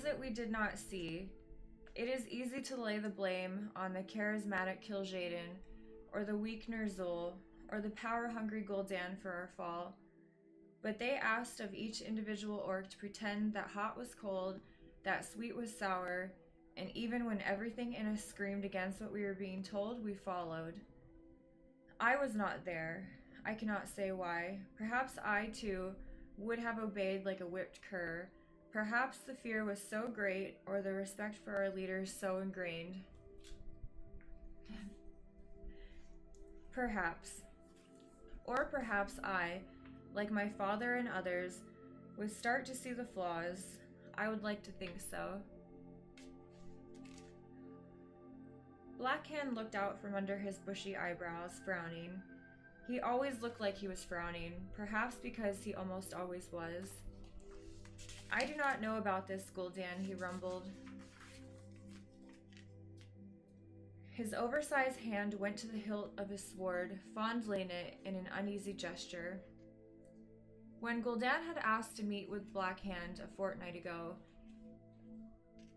was it we did not see? It is easy to lay the blame on the charismatic Kil'jaeden, or the weak Ner'zhul, or the power-hungry Gul'dan for our fall. But they asked of each individual orc to pretend that hot was cold, that sweet was sour, and even when everything in us screamed against what we were being told, we followed. I was not there. I cannot say why. Perhaps I, too, would have obeyed like a whipped cur. Perhaps the fear was so great, or the respect for our leaders so ingrained. Perhaps. Or perhaps I, like my father and others, would start to see the flaws. I would like to think so. Blackhand looked out from under his bushy eyebrows, frowning. He always looked like he was frowning, perhaps because he almost always was. I do not know about this, Gul'dan, he rumbled. His oversized hand went to the hilt of his sword, fondling it in an uneasy gesture. When Gul'dan had asked to meet with Blackhand a fortnight ago,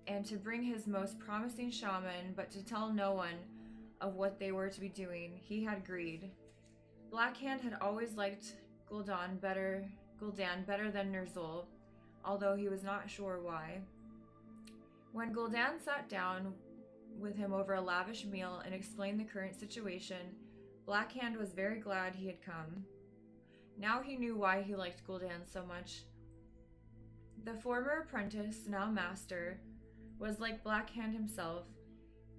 and to bring his most promising shaman, but to tell no one of what they were to be doing, he had agreed. Blackhand had always liked Gul'dan better than Ner'zhul, although he was not sure why. When Gul'dan sat down with him over a lavish meal and explained the current situation, Blackhand was very glad he had come. Now he knew why he liked Gul'dan so much. The former apprentice, now master, was like Blackhand himself.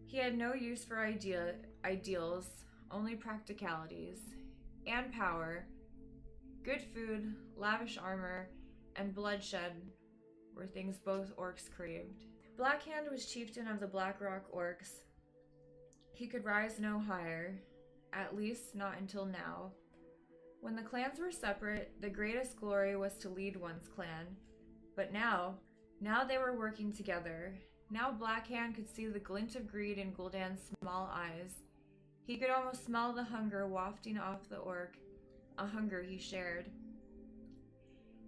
He had no use for ideals, only practicalities, and power. Good food, lavish armor, and bloodshed were things both orcs craved. Blackhand was chieftain of the Blackrock orcs. He could rise no higher, at least not until now. When the clans were separate, the greatest glory was to lead one's clan. But now they were working together. Now Blackhand could see the glint of greed in Gul'dan's small eyes. He could almost smell the hunger wafting off the orc, a hunger he shared.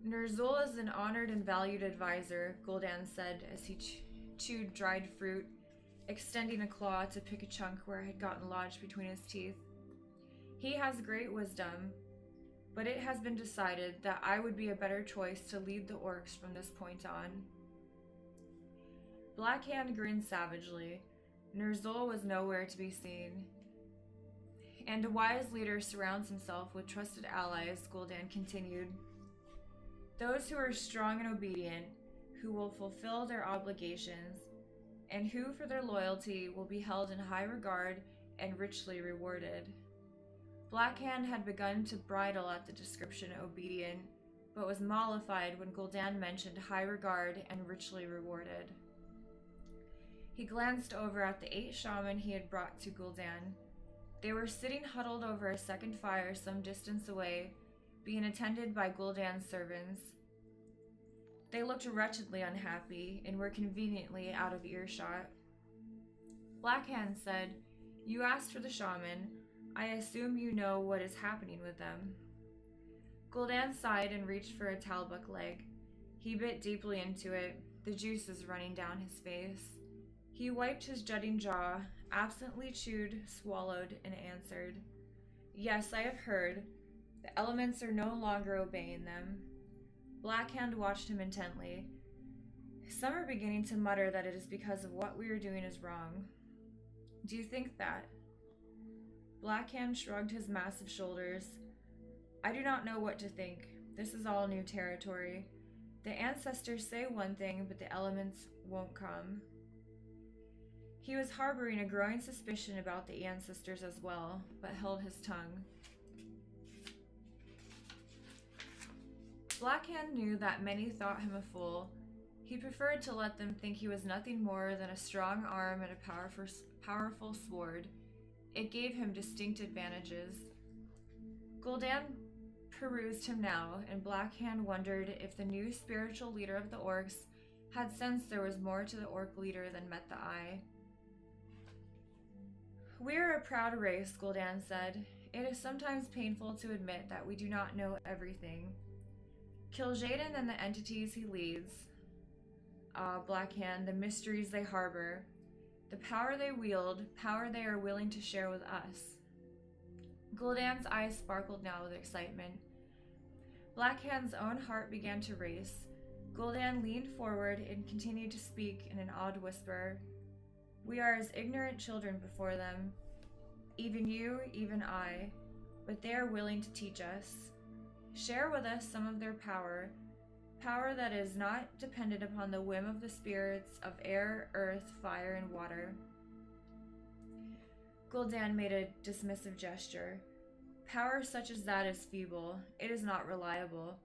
Ner'zhul is an honored and valued advisor, Gul'dan said as he chewed dried fruit, extending a claw to pick a chunk where it had gotten lodged between his teeth. He has great wisdom, but it has been decided that I would be a better choice to lead the orcs from this point on. Blackhand grinned savagely. Ner'zhul was nowhere to be seen. And a wise leader surrounds himself with trusted allies, Gul'dan continued. Those who are strong and obedient, who will fulfill their obligations, and who for their loyalty will be held in high regard and richly rewarded. Blackhand had begun to bridle at the description obedient, but was mollified when Gul'dan mentioned high regard and richly rewarded. He glanced over at the 8 shaman he had brought to Gul'dan. They were sitting huddled over a second fire some distance away, being attended by Gul'dan's servants. They looked wretchedly unhappy and were conveniently out of earshot. Blackhand said, "You asked for the shaman. I assume you know what is happening with them." Gul'dan sighed and reached for a talbuk leg. He bit deeply into it, the juices running down his face. He wiped his jutting jaw, absently chewed, swallowed, and answered, "Yes, I have heard. The elements are no longer obeying them." Blackhand watched him intently. "Some are beginning to mutter that it is because of what we are doing is wrong. Do you think that?" Blackhand shrugged his massive shoulders. "I do not know what to think. This is all new territory. The ancestors say one thing, but the elements won't come." He was harboring a growing suspicion about the ancestors as well, but held his tongue. Blackhand knew that many thought him a fool. He preferred to let them think he was nothing more than a strong arm and a powerful sword. It gave him distinct advantages. Gul'dan perused him now, and Blackhand wondered if the new spiritual leader of the orcs had sensed there was more to the orc leader than met the eye. "We are a proud race," Gul'dan said. "It is sometimes painful to admit that we do not know everything. Kil'jaeden and the entities he leads. Ah, Black Hand, the mysteries they harbor, the power they wield, power they are willing to share with us. Gul'dan's eyes sparkled now with excitement. Black Hand's own heart began to race. Gul'dan leaned forward and continued to speak in an awed whisper. We are as ignorant children before them. Even you, even I. But they are willing to teach us. Share with us some of their power. Power that is not dependent upon the whim of the spirits of air, earth, fire, and water. Gul'dan made a dismissive gesture. Power such as that is feeble. It is not reliable.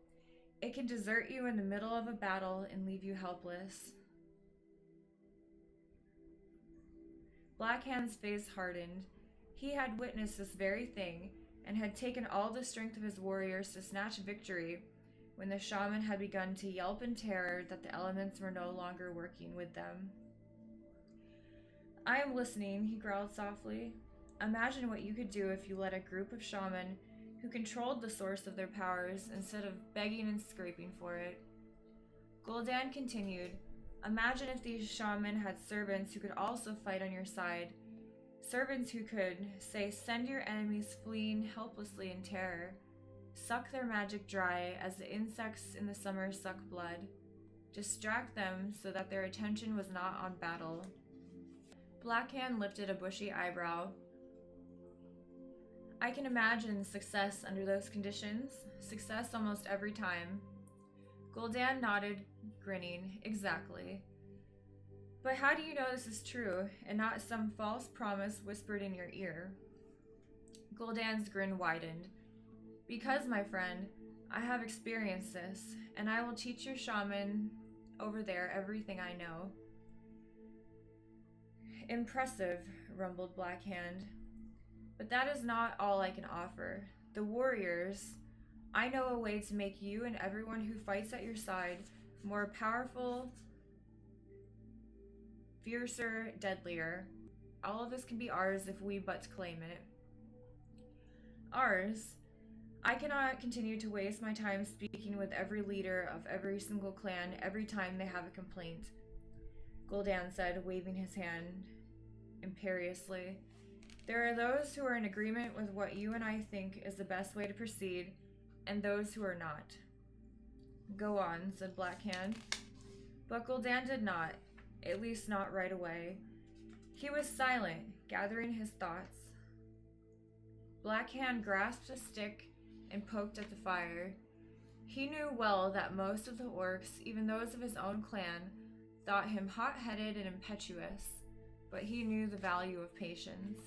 It can desert you in the middle of a battle and leave you helpless. Black Hand's face hardened. He had witnessed this very thing and had taken all the strength of his warriors to snatch victory when the shaman had begun to yelp in terror that the elements were no longer working with them. I am listening, he growled softly. Imagine what you could do if you led a group of shaman who controlled the source of their powers instead of begging and scraping for it. Gul'dan continued, imagine if these shaman had servants who could also fight on your side. Servants who could, say, send your enemies fleeing helplessly in terror, suck their magic dry as the insects in the summer suck blood, distract them so that their attention was not on battle. Black Hand lifted a bushy eyebrow. I can imagine success under those conditions, success almost every time. Gul'dan nodded, grinning. Exactly. But how do you know this is true, and not some false promise whispered in your ear? Gul'dan's grin widened. Because, my friend, I have experienced this, and I will teach your shaman over there everything I know. Impressive, rumbled Black Hand. But that is not all I can offer. The warriors, I know a way to make you and everyone who fights at your side more powerful, fiercer, deadlier. All of this can be ours if we but claim it. Ours? I cannot continue to waste my time speaking with every leader of every single clan every time they have a complaint, Gul'dan said, waving his hand imperiously. There are those who are in agreement with what you and I think is the best way to proceed, and those who are not. Go on, said Black Hand. But Gul'dan did not, at least not right away. He was silent, gathering his thoughts. Black Hand grasped a stick and poked at the fire. He knew well that most of the orcs, even those of his own clan, thought him hot-headed and impetuous, but he knew the value of patience.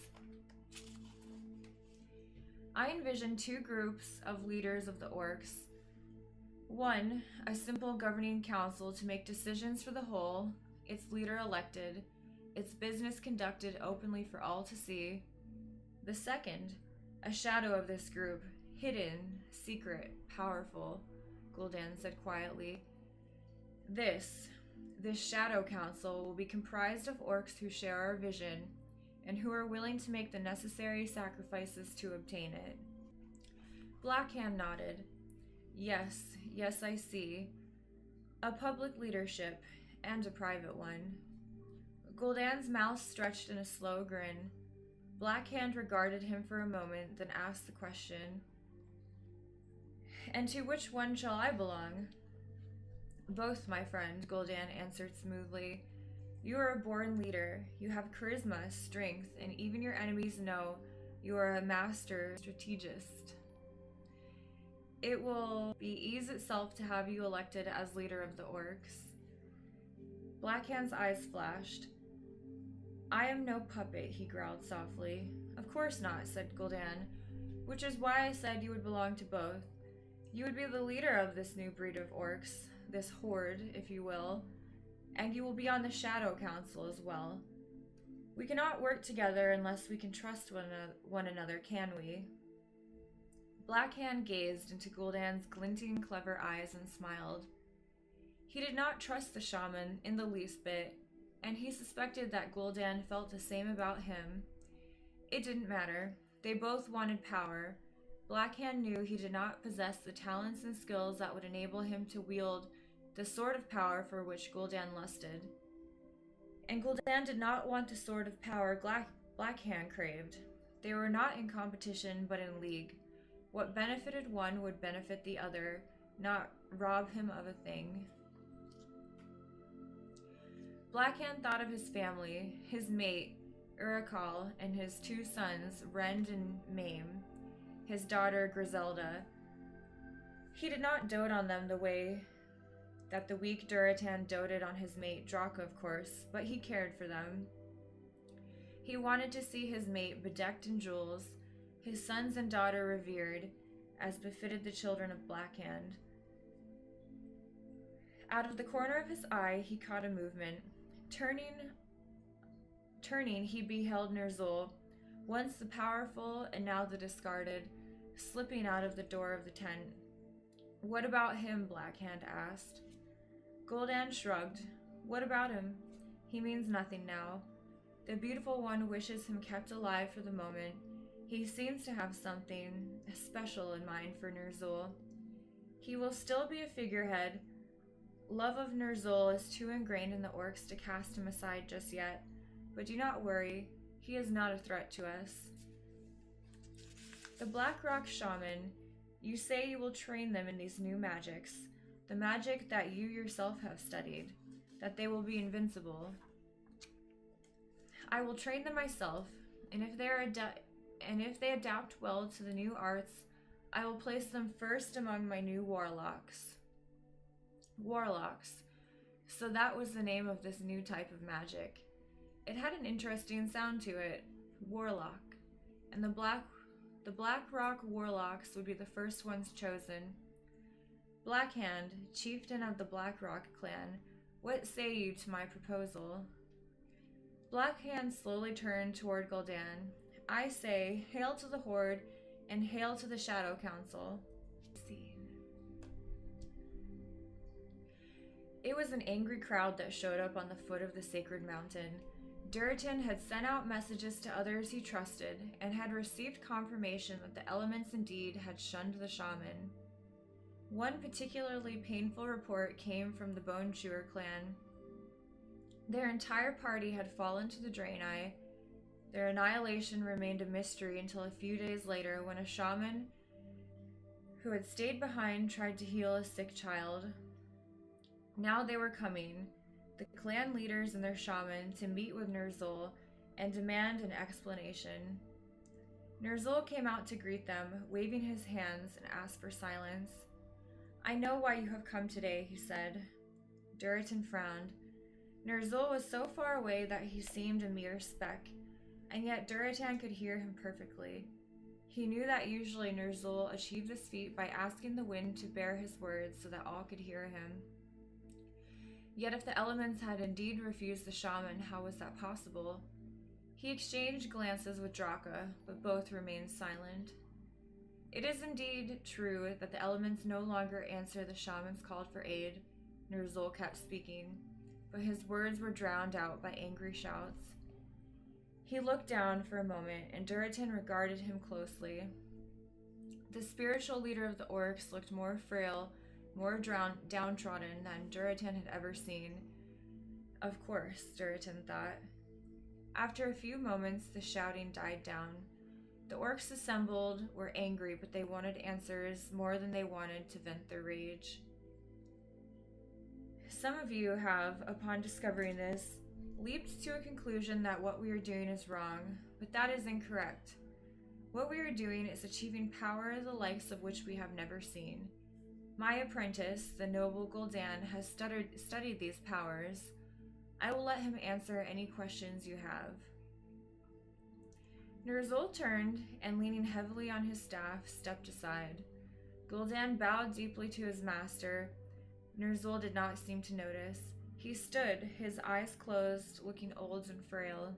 I envisioned two groups of leaders of the orcs. One, a simple governing council to make decisions for the whole, its leader elected, its business conducted openly for all to see. The second, a shadow of this group, hidden, secret, powerful, Gul'dan said quietly. This shadow council will be comprised of orcs who share our vision and who are willing to make the necessary sacrifices to obtain it. Black Hand nodded. Yes, I see. A public leadership, and a private one. Gul'dan's mouth stretched in a slow grin. Black Hand regarded him for a moment, then asked the question. And to which one shall I belong? Both, my friend, Gul'dan answered smoothly. You are a born leader. You have charisma, strength, and even your enemies know you are a master strategist. It will be ease itself to have you elected as leader of the orcs. Black Hand's eyes flashed. I am no puppet, he growled softly. Of course not, said Gul'dan, which is why I said you would belong to both. You would be the leader of this new breed of orcs, this horde, if you will, and you will be on the Shadow Council as well. We cannot work together unless we can trust one another, can we? Black Hand gazed into Gul'dan's glinting, clever eyes and smiled. He did not trust the shaman in the least bit, and he suspected that Gul'dan felt the same about him. It didn't matter. They both wanted power. Black Hand knew he did not possess the talents and skills that would enable him to wield the sort of power for which Gul'dan lusted. And Gul'dan did not want the sort of power Blackhand craved. They were not in competition, but in league. What benefited one would benefit the other, not rob him of a thing. Blackhand thought of his family, his mate, Urakal, and his two sons, Rend and Maim, his daughter, Griselda. He did not dote on them the way that the weak Durotan doted on his mate, Draka, of course, but he cared for them. He wanted to see his mate bedecked in jewels, his sons and daughter revered, as befitted the children of Blackhand. Out of the corner of his eye, he caught a movement. Turning, he beheld Ner'zhul, once the powerful and now the discarded, slipping out of the door of the tent. "What about him?" Blackhand asked. Gul'dan shrugged. "What about him? He means nothing now. The beautiful one wishes him kept alive for the moment. He seems to have something special in mind for Ner'zhul. He will still be a figurehead. Love of Ner'zhul is too ingrained in the orcs to cast him aside just yet, but do not worry, he is not a threat to us." "The Blackrock Shaman, you say you will train them in these new magics, the magic that you yourself have studied, that they will be invincible." "I will train them myself, and if they adapt well to the new arts, I will place them first among my new warlocks." Warlocks. So that was the name of this new type of magic. It had an interesting sound to it. Warlock. And the Blackrock Warlocks would be the first ones chosen. "Blackhand, chieftain of the Blackrock clan, what say you to my proposal?" Blackhand slowly turned toward Gul'dan. "I say, hail to the Horde, and hail to the Shadow Council." It was an angry crowd that showed up on the foot of the sacred mountain. Durotan had sent out messages to others he trusted, and had received confirmation that the elements indeed had shunned the shaman. One particularly painful report came from the Bone Chewer clan. Their entire party had fallen to the Draenei. Their annihilation remained a mystery until a few days later, when a shaman who had stayed behind tried to heal a sick child. Now they were coming, the clan leaders and their shaman, to meet with Ner'zhul and demand an explanation. Ner'zhul came out to greet them, waving his hands, and asked for silence. "I know why you have come today," he said. Durotan frowned. Ner'zhul was so far away that he seemed a mere speck, and yet Durotan could hear him perfectly. He knew that usually Ner'zhul achieved this feat by asking the wind to bear his words so that all could hear him. Yet if the elements had indeed refused the shaman, how was that possible? He exchanged glances with Draka, but both remained silent. "It is indeed true that the elements no longer answer the shaman's call for aid," Ner'zhul kept speaking, but his words were drowned out by angry shouts. He looked down for a moment, and Durotan regarded him closely. The spiritual leader of the orcs looked more frail, more downtrodden than Durotan had ever seen. Of course, Durotan thought. After a few moments, the shouting died down. The orcs assembled were angry, but they wanted answers more than they wanted to vent their rage. "Some of you have, upon discovering this, leaped to a conclusion that what we are doing is wrong, but that is incorrect. What we are doing is achieving power the likes of which we have never seen. My apprentice, the noble Gul'dan, has studied these powers. I will let him answer any questions you have." Ner'zhul turned, and leaning heavily on his staff, stepped aside. Gul'dan bowed deeply to his master. Ner'zhul did not seem to notice. He stood, his eyes closed, looking old and frail.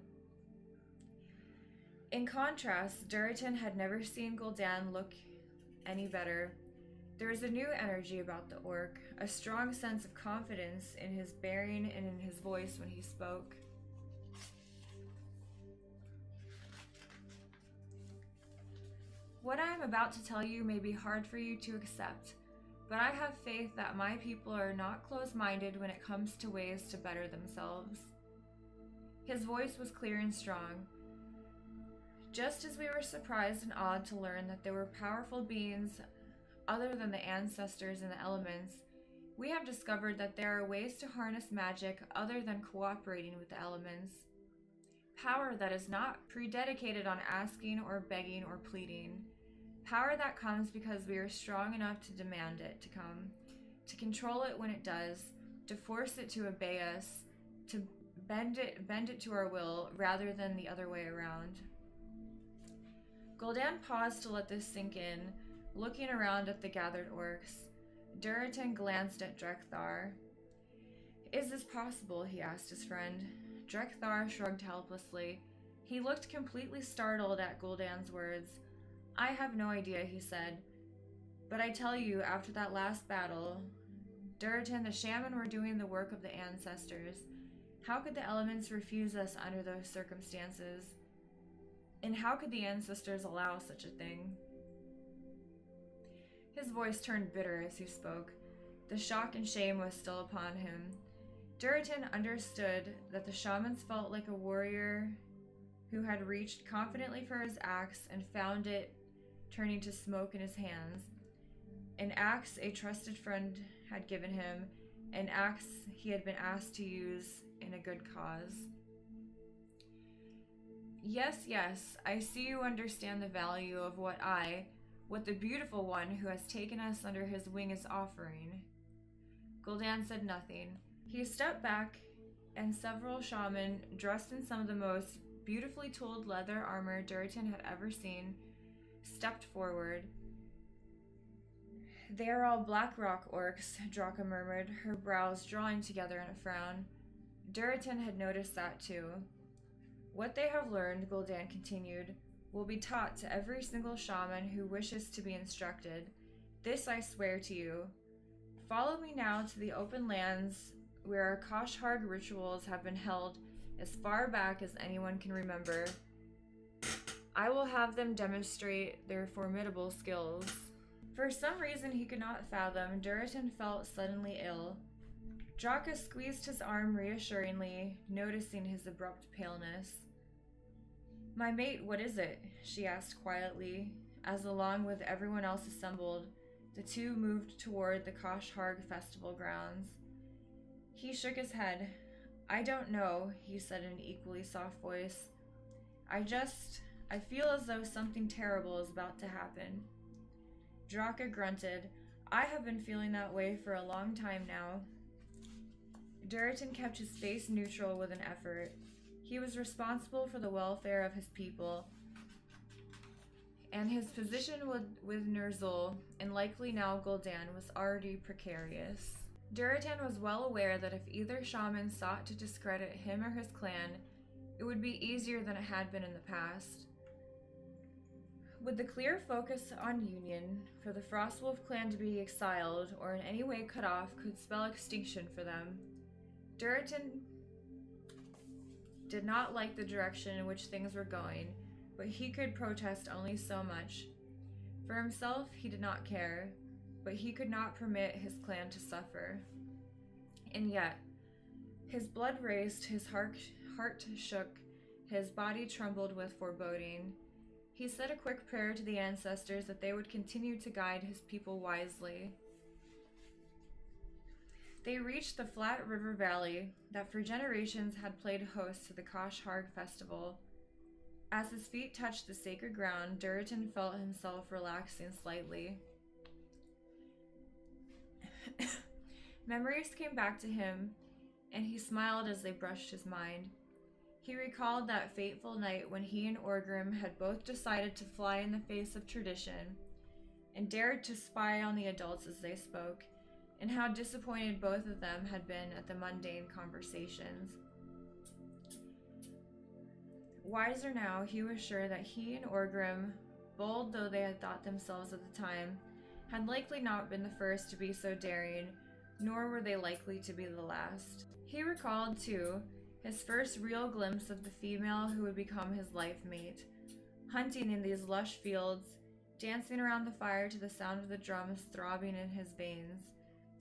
In contrast, Durotan had never seen Gul'dan look any better. There was a new energy about the orc, a strong sense of confidence in his bearing and in his voice when he spoke. "What I am about to tell you may be hard for you to accept, but I have faith that my people are not close-minded when it comes to ways to better themselves. His voice was clear and strong. Just as we were surprised and awed to learn that there were powerful beings other than the ancestors and the elements, we have discovered that there are ways to harness magic other than cooperating with the elements. Power that is not prededicated on asking or begging or pleading. Power that comes because we are strong enough to demand it to come, to control it when it does, to force it to obey us, to bend it to our will rather than the other way around. Gul'dan paused to let this sink in, looking around at the gathered orcs. Duritan glanced at Drekthar. "Is this possible?" he asked his friend. Drekthar shrugged helplessly. He looked completely startled at Gul'dan's words. "I have no idea," he said. "But I tell you, after that last battle, Duritan, the shaman were doing the work of the ancestors. How could the elements refuse us under those circumstances? And how could the ancestors allow such a thing?" His voice turned bitter as he spoke. The shock and shame was still upon him. Duritan understood that the shamans felt like a warrior who had reached confidently for his axe and found it turning to smoke in his hands. An axe a trusted friend had given him, an axe he had been asked to use in a good cause. Yes, I see you understand the value of what the beautiful one who has taken us under his wing is offering." Gul'dan said nothing. He stepped back, and several shaman, dressed in some of the most beautifully tooled leather armor Duritan had ever seen, stepped forward. "They are all Blackrock orcs," Draka murmured, her brows drawing together in a frown. Duritan had noticed that too. "What they have learned," Gul'dan continued, "will be taught to every single shaman who wishes to be instructed. This I swear to you. Follow me now to the open lands where our Kosh'harg rituals have been held as far back as anyone can remember. I will have them demonstrate their formidable skills." For some reason he could not fathom, Duritan felt suddenly ill. Draka squeezed his arm reassuringly, noticing his abrupt paleness. "My mate, what is it?" she asked quietly, as along with everyone else assembled, the two moved toward the Kosh'harg festival grounds. He shook his head. "I don't know," he said in an equally soft voice. I feel as though something terrible is about to happen." Draka grunted. "I have been feeling that way for a long time now." Duritan kept his face neutral with an effort. He was responsible for the welfare of his people, and his position with Ner'zhul, and likely now Gul'dan, was already precarious. Duritan was well aware that if either shaman sought to discredit him or his clan, it would be easier than it had been in the past. With the clear focus on union, for the Frostwolf clan to be exiled or in any way cut off could spell extinction for them. Duritan did not like the direction in which things were going, but he could protest only so much. For himself, he did not care, but he could not permit his clan to suffer. And yet, his blood raced, his heart shook, his body trembled with foreboding. He said a quick prayer to the ancestors that they would continue to guide his people wisely. They reached the flat river valley that for generations had played host to the Kosh'harg festival. As his feet touched the sacred ground, Duritan felt himself relaxing slightly. Memories came back to him, and he smiled as they brushed his mind. He recalled that fateful night when he and Orgrim had both decided to fly in the face of tradition, and dared to spy on the adults as they spoke, and how disappointed both of them had been at the mundane conversations. Wiser now, he was sure that he and Orgrim, bold though they had thought themselves at the time, had likely not been the first to be so daring, nor were they likely to be the last. He recalled, too, his first real glimpse of the female who would become his life mate, hunting in these lush fields, dancing around the fire to the sound of the drums throbbing in his veins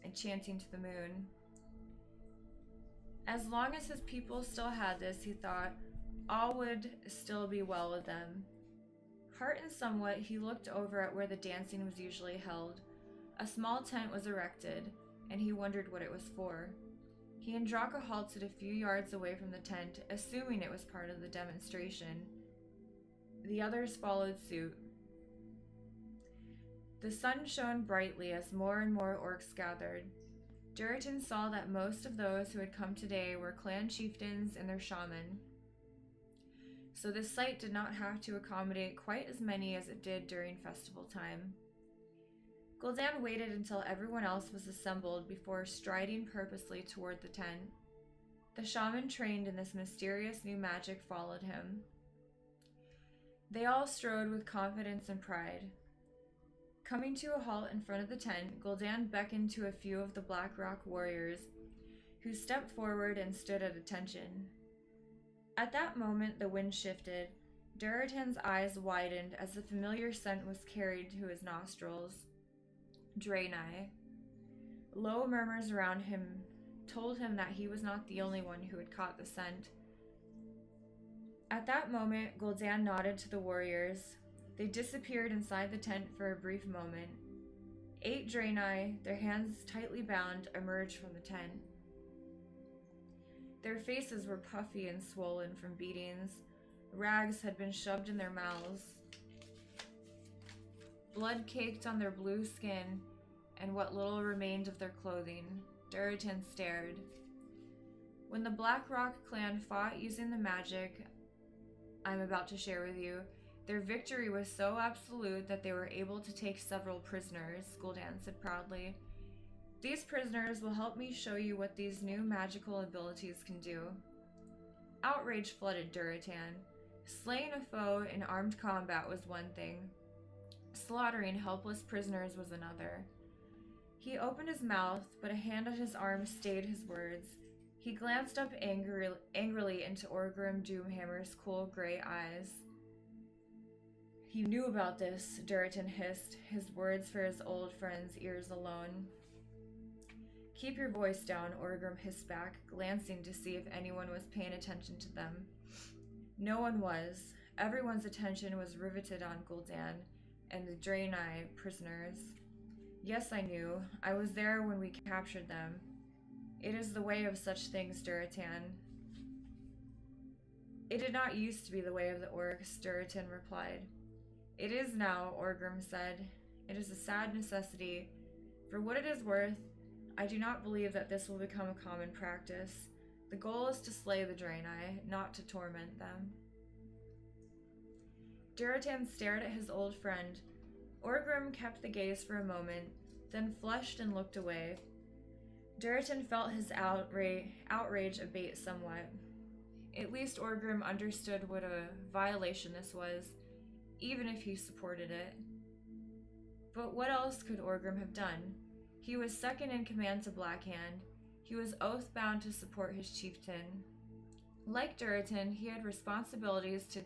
and chanting to the moon. As long as his people still had this, he thought, all would still be well with them. Heartened somewhat, he looked over at where the dancing was usually held. A small tent was erected, and he wondered what it was for. He and Draka halted a few yards away from the tent, assuming it was part of the demonstration. The others followed suit. The sun shone brightly as more and more orcs gathered. Duritan saw that most of those who had come today were clan chieftains and their shaman, so this site did not have to accommodate quite as many as it did during festival time. Gul'dan waited until everyone else was assembled before striding purposely toward the tent. The shaman trained in this mysterious new magic followed him. They all strode with confidence and pride. Coming to a halt in front of the tent, Gul'dan beckoned to a few of the Black Rock warriors, who stepped forward and stood at attention. At that moment, the wind shifted. Duritan's eyes widened as the familiar scent was carried to his nostrils. Draenei. Low murmurs around him told him that he was not the only one who had caught the scent. At that moment, Gul'dan nodded to the warriors. They disappeared inside the tent for a brief moment. 8 Draenei, their hands tightly bound, emerged from the tent. Their faces were puffy and swollen from beatings. Rags had been shoved in their mouths. Blood caked on their blue skin and what little remained of their clothing. Duritan stared. When the Black Rock clan fought using the magic I'm about to share with you, their victory was so absolute that they were able to take several prisoners, Gul'dan said proudly. These prisoners will help me show you what these new magical abilities can do. Outrage flooded Duritan. Slaying a foe in armed combat was one thing. Slaughtering helpless prisoners was another. He opened his mouth, but a hand on his arm stayed his words. He glanced up angrily into Orgrim Doomhammer's cool gray eyes. He knew about this, Duritan hissed, his words for his old friend's ears alone. Keep your voice down, Orgrim hissed back, glancing to see if anyone was paying attention to them. No one was. Everyone's attention was riveted on Gul'dan and the Draenei prisoners. Yes, I knew. I was there when we captured them. It is the way of such things, Duritan. It did not used to be the way of the orcs, Duritan replied. It is now, Orgrim said. It is a sad necessity. For what it is worth, I do not believe that this will become a common practice. The goal is to slay the Draenei, not to torment them. Duritan stared at his old friend. Orgrim kept the gaze for a moment, then flushed and looked away. Duritan felt his outrage abate somewhat. At least Orgrim understood what a violation this was, even if he supported it. But what else could Orgrim have done? He was second in command to Blackhand. He was oath-bound to support his chieftain. Like Duritan, he had responsibilities to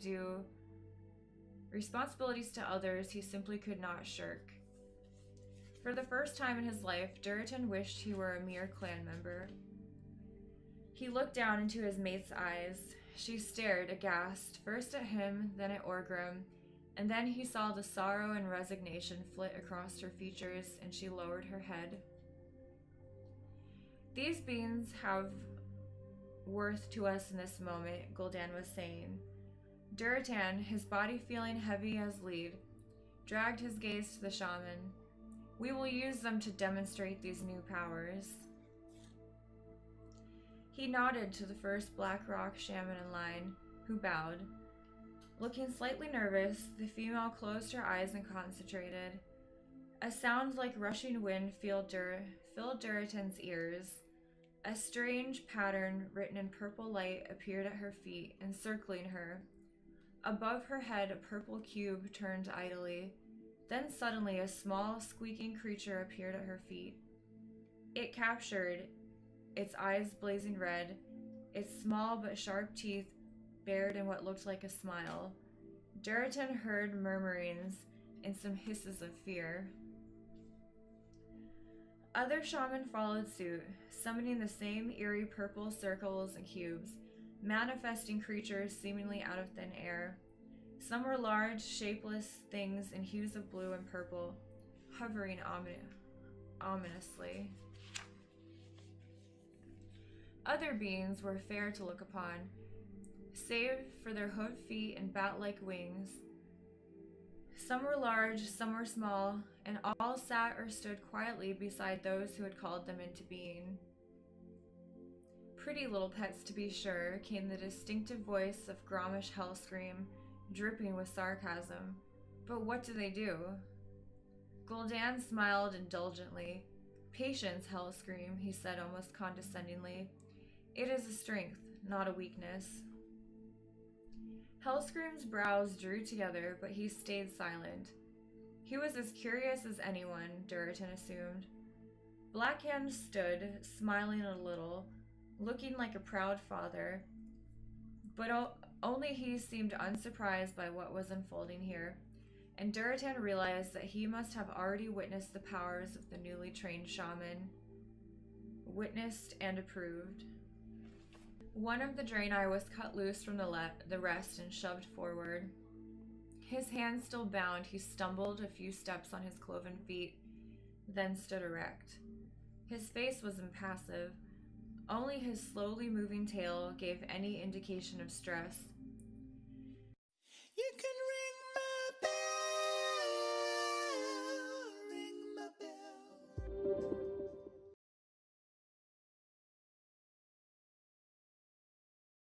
others he simply could not shirk. For the first time in his life, Duritan wished he were a mere clan member. He looked down into his mate's eyes. She stared, aghast, first at him, then at Orgrim, and then he saw the sorrow and resignation flit across her features, and she lowered her head. These beings have worth to us in this moment, Gul'dan was saying. Duritan, his body feeling heavy as lead, dragged his gaze to the shaman. We will use them to demonstrate these new powers. He nodded to the first Black Rock shaman in line, who bowed. Looking slightly nervous, the female closed her eyes and concentrated. A sound like rushing wind filled Duritan's ears. A strange pattern written in purple light appeared at her feet, encircling her. Above her head, a purple cube turned idly. Then suddenly a small, squeaking creature appeared at her feet. It captured, its eyes blazing red, its small but sharp teeth bared in what looked like a smile. Duritan heard murmurings, and some hisses of fear. Other shaman followed suit, summoning the same eerie purple circles and cubes, manifesting creatures seemingly out of thin air. Some were large, shapeless things in hues of blue and purple, hovering ominously. Other beings were fair to look upon, save for their hooved feet and bat-like wings. Some were large, some were small, and all sat or stood quietly beside those who had called them into being. Pretty little pets, to be sure, came the distinctive voice of Gromish Hellscream, dripping with sarcasm. But what do they do? Gul'dan smiled indulgently. Patience, Hellscream, he said almost condescendingly. It is a strength, not a weakness. Hellscream's brows drew together, but he stayed silent. He was as curious as anyone, Duritan assumed. Blackhand stood, smiling a little, looking like a proud father, but only he seemed unsurprised by what was unfolding here, and Duritan realized that he must have already witnessed the powers of the newly trained shaman. Witnessed and approved. One of the Draenei was cut loose from the rest and shoved forward. His hands still bound, he stumbled a few steps on his cloven feet, then stood erect. His face was impassive. Only his slowly moving tail gave any indication of stress. You can